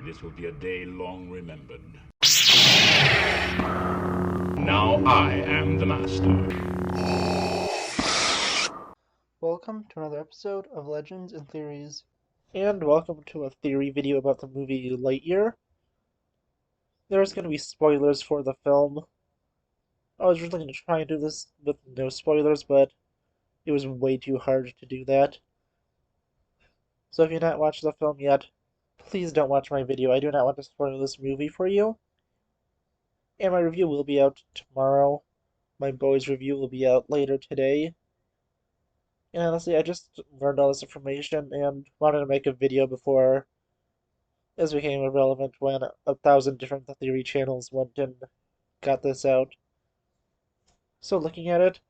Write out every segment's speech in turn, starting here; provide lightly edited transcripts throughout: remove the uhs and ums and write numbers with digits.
This will be a day long remembered. Now I am the master. Welcome to another episode of Legends and Theories. And welcome to a theory video about the movie Lightyear. There's going to be spoilers for the film. I was really going to try and do this with no spoilers, but it was way too hard to do that. So if you've not watched the film yet, please don't watch my video. I do not want to spoil this movie for you. And my review will be out tomorrow. My boys' review will be out later today. And honestly, I just learned all this information and wanted to make a video before this became irrelevant when 1,000 different theory channels went and got this out. So looking at it,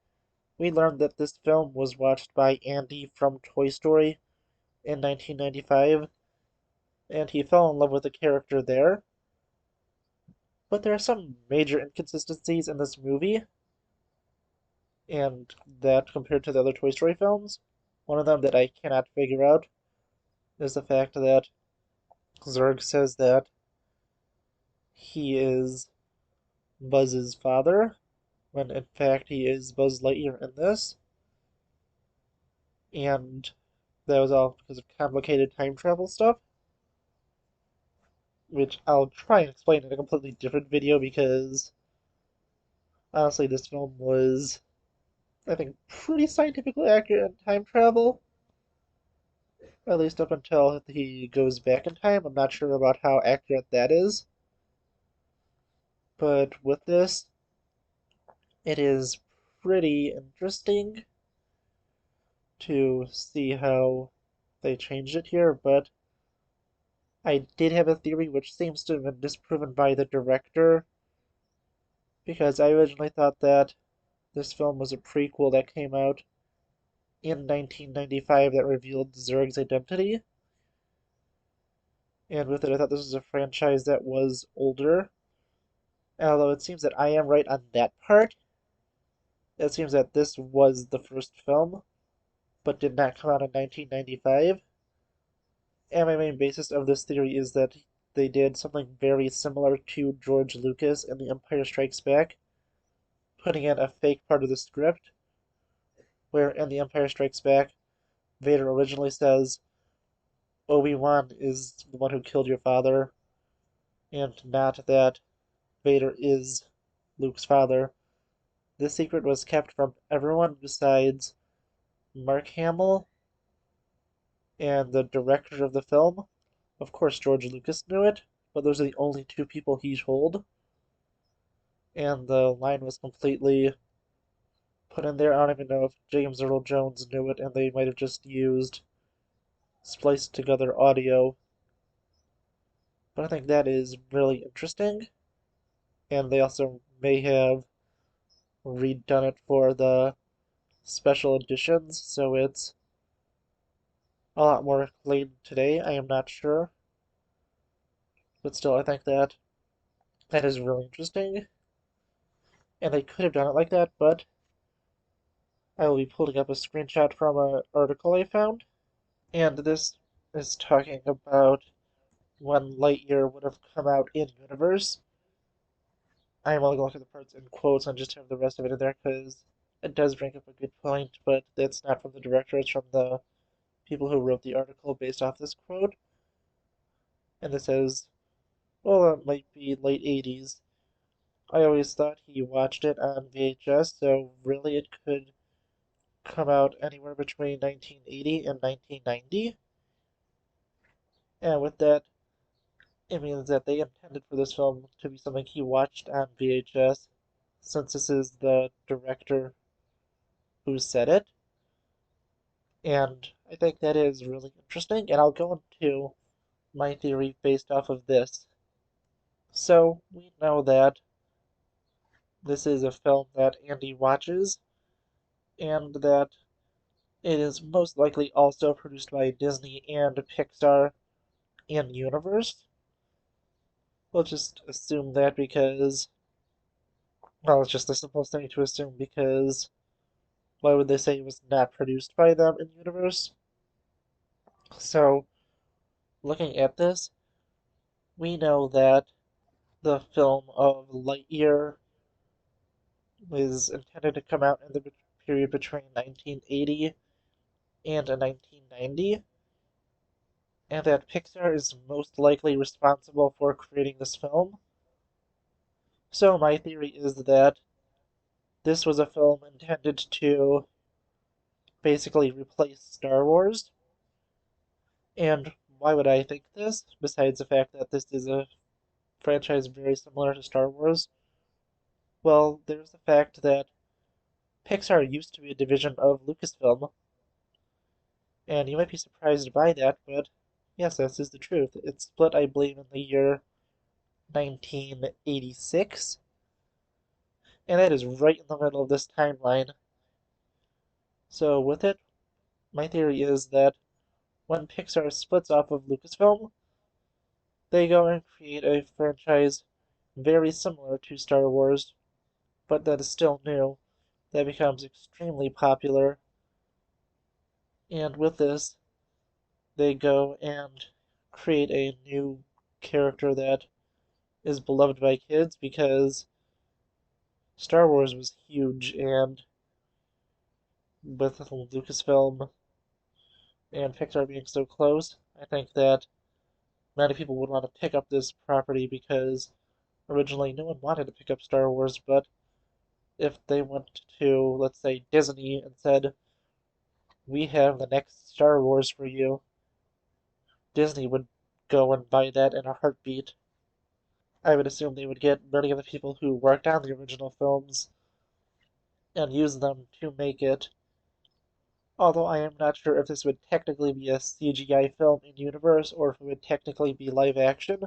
we learned that this film was watched by Andy from Toy Story in 1995, and he fell in love with the character there. But there are some major inconsistencies in this movie, and that compared to the other Toy Story films. One of them that I cannot figure out is the fact that Zurg says that he is Buzz's father, when in fact he is Buzz Lightyear in this. And that was all because of complicated time travel stuff, which I'll try and explain in a completely different video because honestly, this film was, I think, pretty scientifically accurate in time travel, at least up until he goes back in time. I'm not sure about how accurate that is, but with this, it is pretty interesting to see how they changed it here, but I did have a theory which seems to have been disproven by the director, because I originally thought that this film was a prequel that came out in 1995 that revealed Zurg's identity. And with it, I thought this was a franchise that was older. Although it seems that I am right on that part. It seems that this was the first film, but did not come out in 1995. And my main basis of this theory is that they did something very similar to George Lucas in The Empire Strikes Back, putting in a fake part of the script, where in The Empire Strikes Back, Vader originally says, Obi-Wan is the one who killed your father, and not that Vader is Luke's father. This secret was kept from everyone besides Mark Hamill and the director of the film. Of course, George Lucas knew it, but those are the only two people he told. And the line was completely put in there. I don't even know if James Earl Jones knew it, and they might have just used spliced together audio. But I think that is really interesting. And they also may have redone it for the special editions, so it's a lot more clean today. I am not sure. But still, I think that that is really interesting. And they could have done it like that, but I will be pulling up a screenshot from an article I found. And this is talking about when Lightyear would have come out in universe. I am only going to look at the parts in quotes and just have the rest of it in there because it does bring up a good point, but that's not from the director, it's from the people who wrote the article based off this quote. And it says, well, it might be late 80s. I always thought he watched it on VHS, so really it could come out anywhere between 1980 and 1990. And with that, it means that they intended for this film to be something he watched on VHS, since this is the director who said it. And I think that is really interesting, and I'll go into my theory based off of this. So, we know that this is a film that Andy watches, and that it is most likely also produced by Disney and Pixar in universe. We'll just assume that because, well, it's just the simplest thing to assume because why would they say it was not produced by them in universe? So, looking at this, We know that the film of Lightyear was intended to come out in the period between 1980 and 1990, and that Pixar is most likely responsible for creating this film. So my theory is that this was a film intended to basically replace Star Wars. And why would I think this, besides the fact that this is a franchise very similar to Star Wars? Well, there's the fact that Pixar used to be a division of Lucasfilm, and you might be surprised by that, but yes, this is the truth. It split, I believe, in the year 1986, and that is right in the middle of this timeline. So, with it, my theory is that when Pixar splits off of Lucasfilm, they go and create a franchise very similar to Star Wars, but that is still new, that becomes extremely popular, and with this, they go and create a new character that is beloved by kids because Star Wars was huge, and with Lucasfilm and Pixar being so close, I think that many people would want to pick up this property because originally no one wanted to pick up Star Wars, but if they went to, let's say, Disney and said, we have the next Star Wars for you, Disney would go and buy that in a heartbeat. I would assume they would get many of the people who worked on the original films and use them to make it. Although I am not sure if this would technically be a CGI film in universe or if it would technically be live action,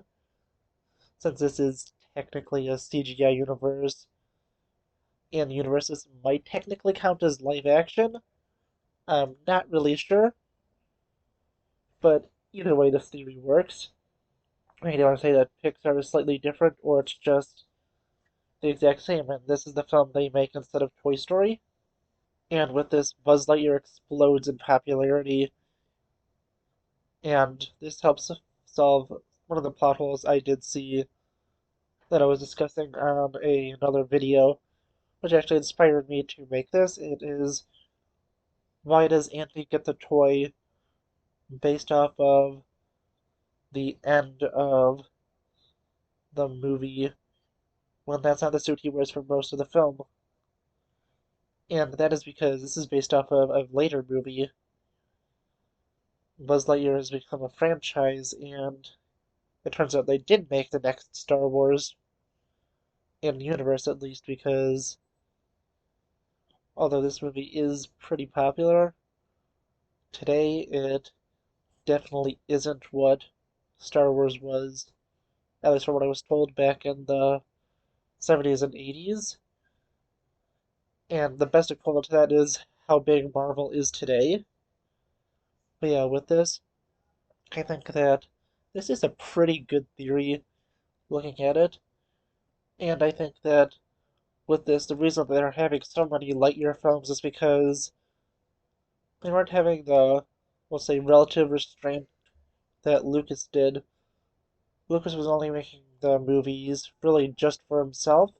since this is technically a CGI universe, and universes might technically count as live action. I'm not really sure, but either way, this theory works. I either want to say that Pixar is slightly different or it's just the exact same, and this is the film they make instead of Toy Story. And with this, Buzz Lightyear explodes in popularity, and this helps solve one of the plot holes I did see that I was discussing on another video, which actually inspired me to make this. It is, why does Andy get the toy based off of the end of the movie when that's not the suit he wears for most of the film? And that is because this is based off of a later movie. Buzz Lightyear has become a franchise, and it turns out they did make the next Star Wars, in the universe at least, because although this movie is pretty popular, today it definitely isn't what Star Wars was, at least from what I was told back in the 70s and 80s. And the best equivalent to that is how big Marvel is today. But yeah, with this, I think that this is a pretty good theory looking at it. And I think that with this, the reason they're having so many Lightyear films is because they weren't having the, we'll say, relative restraint that Lucas did. Lucas was only making the movies really just for himself,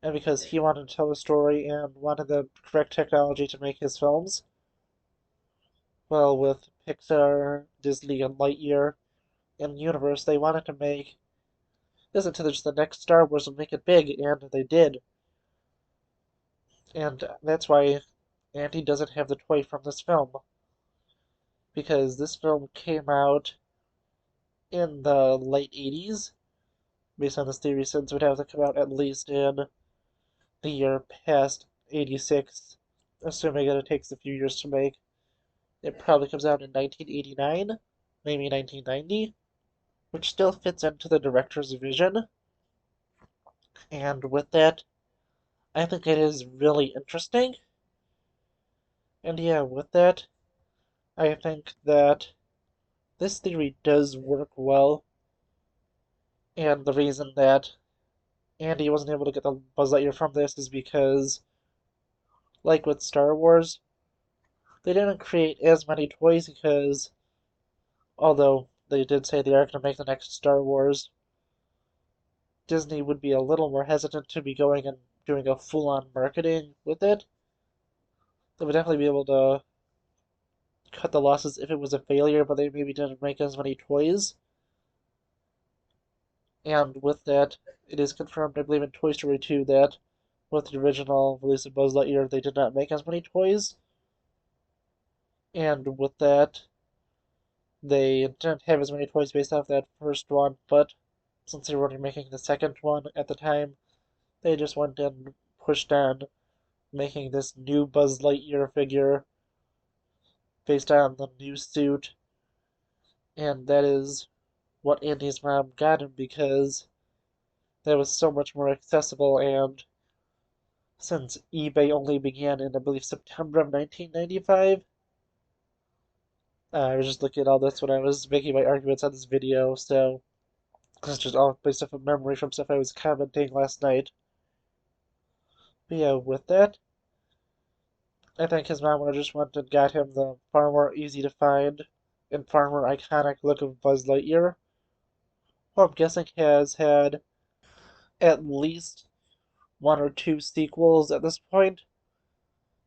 and because he wanted to tell a story and wanted the correct technology to make his films. Well, with Pixar, Disney, and Lightyear in the universe, they wanted to make this into just the next Star Wars and make it big, and they did. And that's why Andy doesn't have the toy from this film, because this film came out in the late 80s, based on this theory, since it would have to come out at least in the year past 86, assuming that it takes a few years to make. It probably comes out in 1989, maybe 1990, which still fits into the director's vision. And with that, I think it is really interesting. And yeah, with that, I think that this theory does work well. And the reason that Andy wasn't able to get the Buzz Lightyear from this is because, like with Star Wars, they didn't create as many toys because, although they did say they are going to make the next Star Wars, Disney would be a little more hesitant to be going and doing a full-on marketing with it. They would definitely be able to cut the losses if it was a failure, but they maybe didn't make as many toys. And with that, it is confirmed, I believe, in Toy Story 2 that with the original release of Buzz Lightyear, they did not make as many toys. And with that, they didn't have as many toys based off that first one, but since they were already making the second one at the time, they just went and pushed on making this new Buzz Lightyear figure based on the new suit. And that is what Andy's mom got him because that was so much more accessible. And since eBay only began in, I believe, September of 1995, I was just looking at all this when I was making my arguments on this video, so this is just all based off of memory from stuff I was commenting last night. But yeah, with that, I think his mom would have just went and got him the far more easy to find and far more iconic look of Buzz Lightyear, who I'm guessing has had at least one or two sequels at this point,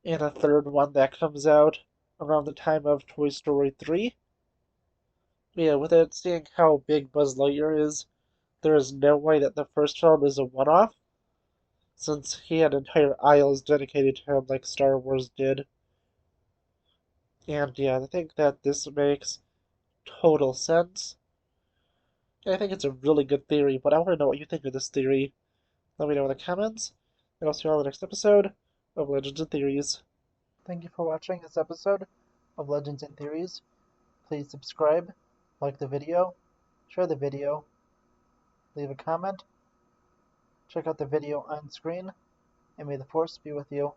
and a third one that comes out around the time of Toy Story 3. Yeah, with it, seeing how big Buzz Lightyear is, there is no way that the first film is a one-off, since he had entire aisles dedicated to him like Star Wars did. And yeah, I think that this makes total sense. And I think it's a really good theory, but I want to know what you think of this theory. Let me know in the comments, and I'll see you all in the next episode of Legends and Theories. Thank you for watching this episode of Legends and Theories. Please subscribe, like the video, share the video, leave a comment, check out the video on screen, and may the Force be with you.